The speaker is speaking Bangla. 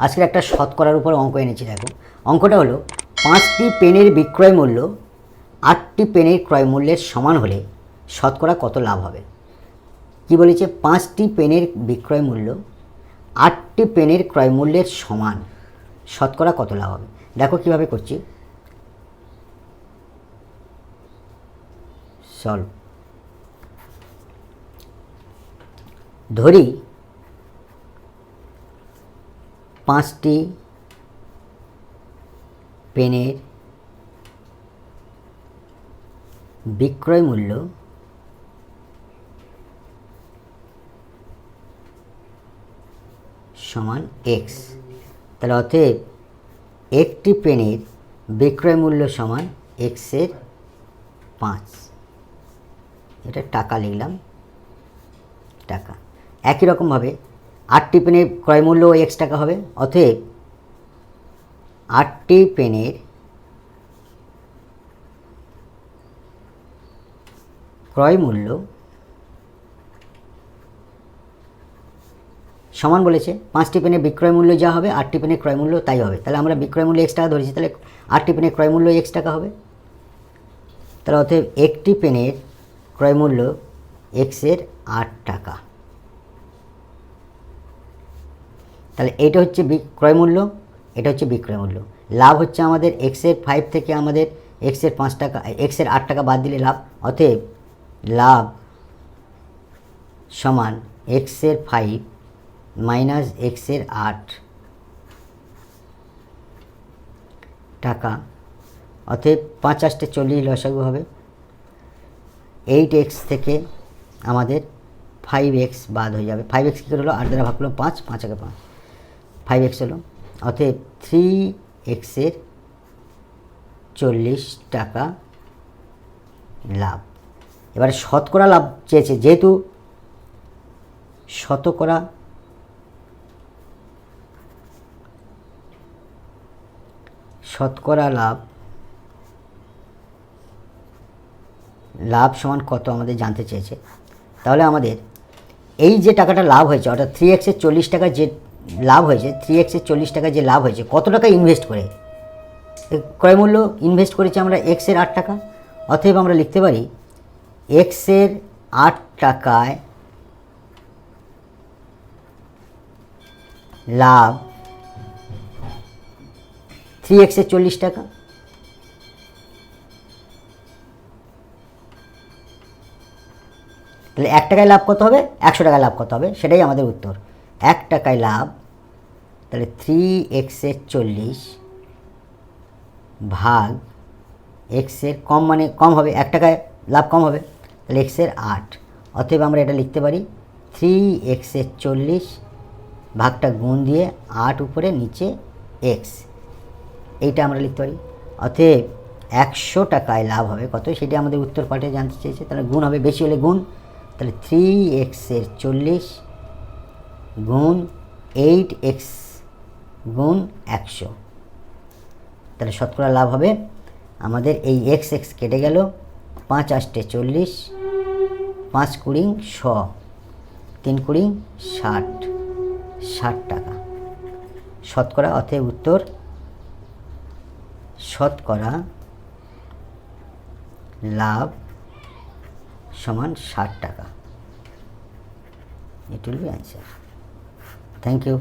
আজকের একটা শতকরার উপর অঙ্ক এনেছি। দেখো, অঙ্কটা হলো 5টি পেনের বিক্রয় মূল্য 8টি পেনের ক্রয় মূল্যের সমান হলে শতকরা কত লাভ হবে। কি বলেছে? 5টি পেনের বিক্রয় মূল্য 8টি পেনের ক্রয় মূল্যের সমান, শতকরা কত লাভ হবে। দেখো কিভাবে করছি, সলভ। ধরি 5টি পেনের বিক্রয় মূল্য সমান এক্স। তাহলে অতএব একটি পেনের বিক্রয় মূল্য সমান এক্সের 5। এটা টাকা লিখলাম, টাকা। একই রকমভাবে 8টি পেনের ক্রয় মূল্য এক্স টাকা হবে। অতএব 8টি পেনের ক্রয় মূল্য সমান বলেছে 5টি পেনের বিক্রয় মূল্য যা হবে 8টি পেনের ক্রয় মূল্য তাই হবে। তাহলে আমরা বিক্রয় মূল্য এক্স টাকা ধরেছি, তাহলে 8টি পেনের ক্রয় মূল্য এক্স টাকা হবে। তাহলে অতএব একটি পেনের ক্রয় মূল্য এক্সের 8 টাকা। তাহলে এটা হচ্ছে ক্রয় মূল্য, এটা হচ্ছে বিক্রয় মূল্য। লাভ হচ্ছে আমাদের এক্সের 5 থেকে আমাদের এক্সের 5 টাকা, এক্সের 8 টাকা বাদ দিলে লাভ। অতএব লাভ সমান এক্সের 5 মাইনাস এক্সের 8 টাকা। অতএব 5 8 40 লসাগু হবে। 8x থেকে আমাদের 5x বাদ হয়ে যাবে। 5x কী করে হলো? 8 দ্বারা ভাগ করলাম 5, 5 আগে 5, 5x হলো। অতএব 3xের 40 টাকা লাভ। এবারে শতকরা লাভ চেয়েছে, যেহেতু শতকরা লাভ সমান কত আমাদের জানতে চেয়েছে। তাহলে আমাদের এই যে টাকাটা লাভ হয়েছে, অর্থাৎ 3xের 40 টাকা যে লাভ হয়েছে, 3xের 40 টাকা যে লাভ হয়েছে, কত টাকা ইনভেস্ট করে ক্রয় মূল্য ইনভেস্ট করেছি আমরা এক্সের 8 টাকা। অতএব আমরা লিখতে পারি এক্সের 8 টাকায় লাভ 3xের 40 টাকা। তাহলে 1 টাকায় লাভ কত হবে? 100 টাকায় লাভ কত হবে? সেটাই আমাদের উত্তর। 1 টাকায় লাভ, তাহলে 3xের 40 ভাগ এক্সের কম, মানে কম হবে, 1 টাকায় লাভ কম হবে, তাহলে এক্সের 8। অতএব আমরা এটা লিখতে পারি 3xের 40 ভাগটা গুণ দিয়ে 8 উপরে নিচে এক্স, এইটা আমরা লিখতে পারি। অতএব 100 টাকায় লাভ হবে কত, সেটা আমাদের উত্তর পাল্টে জানতে চেয়েছে। তাহলে গুণ হবে, বেশি হলে গুণ। তাহলে 3xের 40 গুণ 8x গুণ 100। তাহলে শতকরা লাভ হবে আমাদের এই এক্স এক্স কেটে গেল, 5 8 40, 5 20 100, 3 20 60, 60 টাকা শতকরা। অতএব উত্তর শতকরা লাভ সমান 60 টাকা। It will be answer. Thank you.